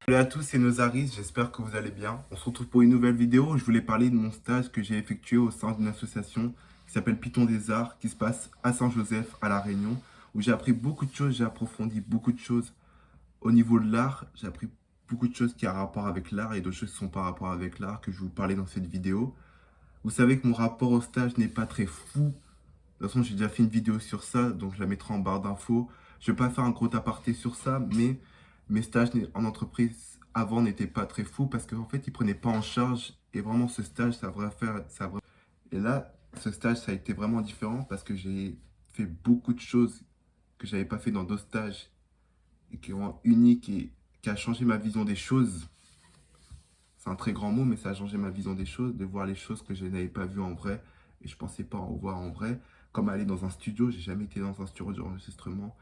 Salut à tous, c'est Nozaris, j'espère que vous allez bien. On se retrouve pour une nouvelle vidéo où je voulais parler de mon stage que j'ai effectué au sein d'une association qui s'appelle Python des Arts, qui se passe à Saint-Joseph, à La Réunion, où j'ai appris beaucoup de choses, j'ai approfondi beaucoup de choses au niveau de l'art. J'ai appris beaucoup de choses qui ont rapport avec l'art et d'autres choses qui sont par rapport avec l'art que je vais vous parler dans cette vidéo. Vous savez que mon rapport au stage n'est pas très fou. De toute façon, j'ai déjà fait une vidéo sur ça, donc je la mettrai en barre d'infos. Je ne vais pas faire un gros aparté sur ça, mais mes stages en entreprise avant n'étaient pas très fous parce qu'en fait, ils ne prenaient pas en charge. Et vraiment, ce stage, ça va faire. Et là, ce stage, ça a été vraiment différent parce que j'ai fait beaucoup de choses que je n'avais pas fait dans d'autres stages et qui sont uniques et qui a changé ma vision des choses. C'est un très grand mot, mais ça a changé ma vision des choses, de voir les choses que je n'avais pas vues en vrai et je ne pensais pas en voir en vrai. Comme aller dans un studio, j'ai jamais été dans un studio d'enregistrement,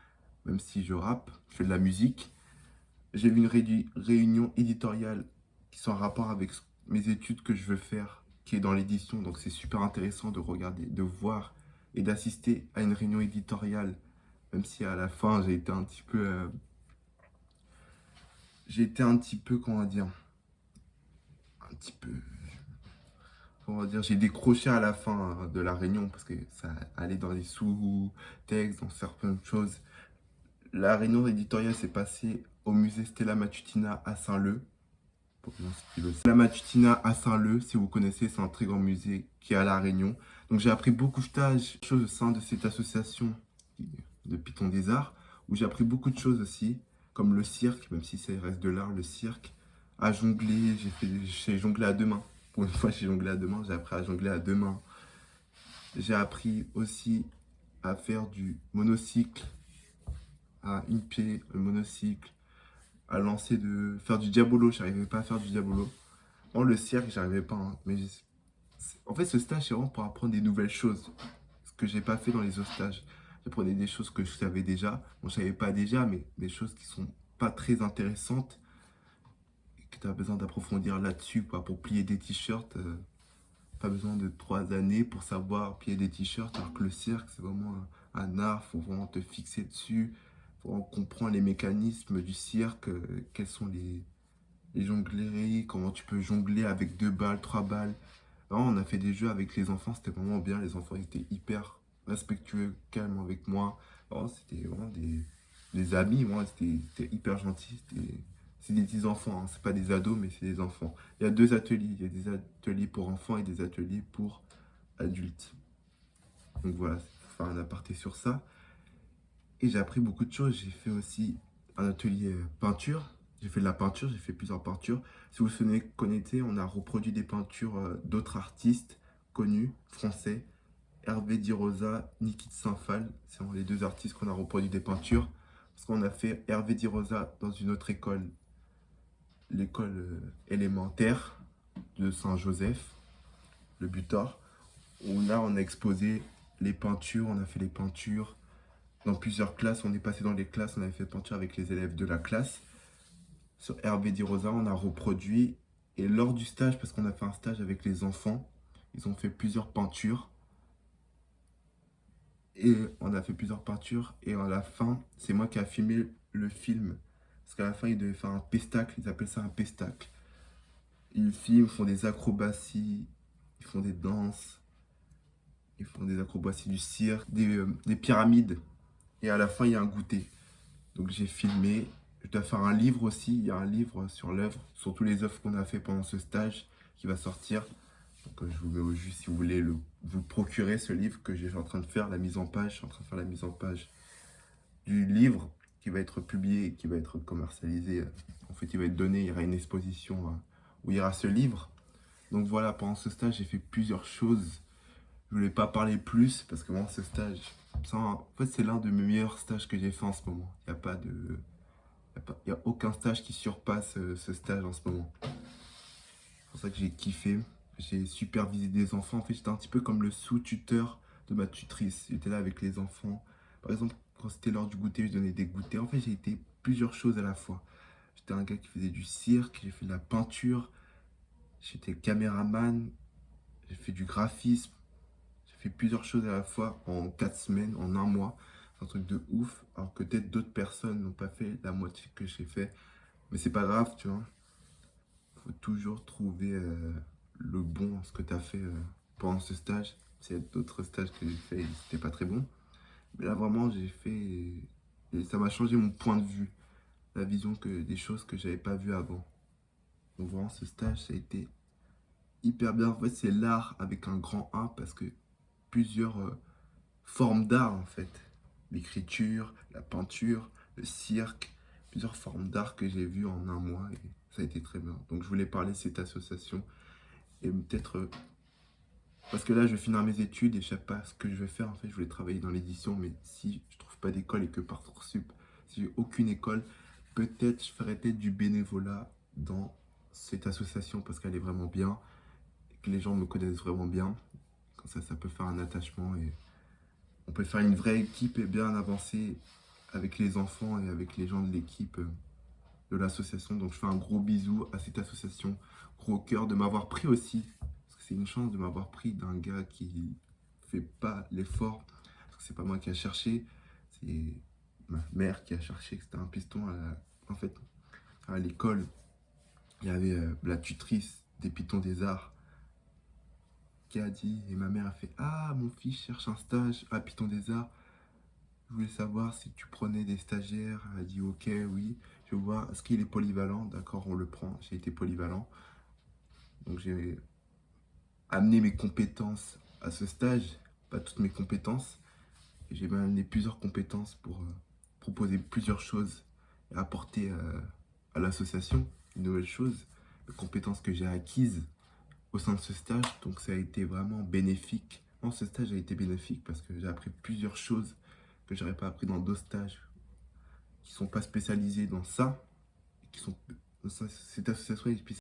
même si je rappe, je fais de la musique. J'ai vu une réunion éditoriale qui sont en rapport avec mes études que je veux faire, qui est dans l'édition. Donc c'est super intéressant de regarder, de voir et d'assister à une réunion éditoriale, même si à la fin j'ai été un petit peu, comment dire, un petit peu on va dire, j'ai décroché à la fin de la réunion parce que ça allait dans les sous-textes, dans certaines choses. La réunion éditoriale s'est passée au musée Stella Matutina à Saint-Leu. Stella Matutina à Saint-Leu, si vous connaissez, c'est un très grand musée qui est à La Réunion. Donc j'ai appris beaucoup de choses au sein de cette association de Python des Arts, où j'ai appris beaucoup de choses aussi, comme le cirque, même si ça reste de l'art, le cirque, à jongler, j'ai jonglé à deux mains. Pour une fois, j'ai jonglé à deux mains, j'ai appris à jongler à deux mains. J'ai appris aussi à faire du monocycle, à une pied, le monocycle, à faire du diabolo. Je n'arrivais pas à faire du diabolo. Bon, le cirque, j'arrivais pas, hein, mais en fait, ce stage, c'est vraiment pour apprendre des nouvelles choses. Ce que j'ai pas fait dans les autres stages. J'apprenais des choses que je savais déjà. Bon, je savais pas déjà, mais des choses qui sont pas très intéressantes et que tu as besoin d'approfondir là-dessus, quoi, pour plier des t-shirts. Pas besoin de 3 années pour savoir plier des t-shirts, alors que le cirque, c'est vraiment un art, faut vraiment te fixer dessus, faut vraiment comprendre les mécanismes du cirque, quels sont les jongleries, comment tu peux jongler avec 2 balles, 3 balles. Vraiment, on a fait des jeux avec les enfants, c'était vraiment bien, les enfants étaient hyper respectueux, calmes avec moi. Vraiment, c'était vraiment des amis, moi, c'était hyper gentil, c'est des petits enfants, hein. C'est pas des ados, mais c'est des enfants. Il y a 2 ateliers. Il y a des ateliers pour enfants et des ateliers pour adultes. Donc voilà, pour faire un aparté sur ça. Et j'ai appris beaucoup de choses. J'ai fait aussi un atelier peinture. J'ai fait de la peinture, j'ai fait plusieurs peintures. Si vous vous connecté, on a reproduit des peintures d'autres artistes connus, français. Hervé Di Rosa, Niki de Saint-Phal. C'est les 2 artistes qu'on a reproduit des peintures. Parce qu'on a fait Hervé Di Rosa dans une autre école, l'école élémentaire de Saint-Joseph, le Butor, où là on a exposé les peintures, on a fait les peintures dans plusieurs classes, on est passé dans les classes, on avait fait peinture avec les élèves de la classe. Sur Hervé Di Rosa, on a reproduit, et lors du stage, parce qu'on a fait un stage avec les enfants, ils ont fait plusieurs peintures, et on a fait plusieurs peintures, et à la fin, c'est moi qui a filmé le film, parce qu'à la fin, ils devaient faire un pestacle, ils appellent ça un pestacle. Ils filment, font des acrobaties, ils font des danses, ils font des acrobaties du cirque, des pyramides. Et à la fin, il y a un goûter. Donc j'ai filmé. Je dois faire un livre aussi. Il y a un livre sur l'œuvre, sur tous les œuvres qu'on a fait pendant ce stage qui va sortir. Donc je vous mets au jus si vous voulez vous procurer ce livre que j'ai en train de faire, la mise en page. Je suis en train de faire la mise en page du livre qui va être publié, qui va être commercialisé. En fait, il va être donné. Il y aura une exposition où il y aura ce livre. Donc voilà, pendant ce stage, j'ai fait plusieurs choses. Je voulais pas parler plus parce que moi, ce stage, en fait, c'est l'un de mes meilleurs stages que j'ai fait en ce moment. Il n'y a pas de, il y a aucun stage qui surpasse ce stage en ce moment. C'est pour ça que j'ai kiffé. J'ai supervisé des enfants. En fait, j'étais un petit peu comme le sous-tuteur de ma tutrice. J'étais là avec les enfants. Par exemple, quand c'était l'heure du goûter, je donnais des goûters. En fait, j'ai été plusieurs choses à la fois. J'étais un gars qui faisait du cirque, j'ai fait de la peinture, j'étais caméraman, j'ai fait du graphisme. J'ai fait plusieurs choses à la fois en 4 semaines, en un mois. C'est un truc de ouf. Alors que peut-être d'autres personnes n'ont pas fait la moitié que j'ai fait. Mais c'est pas grave, tu vois. Faut toujours trouver le bon dans ce que tu as fait pendant ce stage. C'est d'autres stages que j'ai fait, c'était pas très bon. Mais là, vraiment, j'ai fait et ça m'a changé mon point de vue, la vision des choses que j'avais pas vues avant. Donc vraiment, ce stage, ça a été hyper bien. En fait, c'est l'art avec un grand A parce que plusieurs formes d'art, en fait. L'écriture, la peinture, le cirque, plusieurs formes d'art que j'ai vues en un mois et ça a été très bien. Donc je voulais parler de cette association et peut-être parce que là je vais finir mes études et je sais pas ce que je vais faire. En fait, je voulais travailler dans l'édition, mais si je trouve pas d'école et que Parcoursup, si j'ai aucune école, peut-être je ferai peut-être du bénévolat dans cette association parce qu'elle est vraiment bien, et que les gens me connaissent vraiment bien. Comme ça peut faire un attachement et on peut faire une vraie équipe et bien avancer avec les enfants et avec les gens de l'équipe de l'association. Donc je fais un gros bisou à cette association, gros cœur de m'avoir pris aussi, parce que c'est une chance de m'avoir pris d'un gars qui fait pas l'effort, parce que c'est pas moi qui a cherché, c'est ma mère qui a cherché, que c'était un piston en fait, à l'école. Il y avait la tutrice des Pitons des Arts qui a dit, et ma mère a fait: ah, mon fils cherche un stage à Piton des Arts. Je voulais savoir si tu prenais des stagiaires. Elle a dit ok, oui. Je vais voir, est-ce qu'il est polyvalent? D'accord, on le prend. J'ai été polyvalent. Donc j'ai amené mes compétences à ce stage. Pas toutes mes compétences. Et j'ai même amené plusieurs compétences pour proposer plusieurs choses et apporter à l'association une nouvelle chose. Les compétences que j'ai acquises au sein de ce stage. Donc ça a été vraiment bénéfique. Non, ce stage a été bénéfique parce que j'ai appris plusieurs choses que j'aurais pas appris dans d'autres stages qui sont pas spécialisés dans ça, qui sont cette association est spécialisée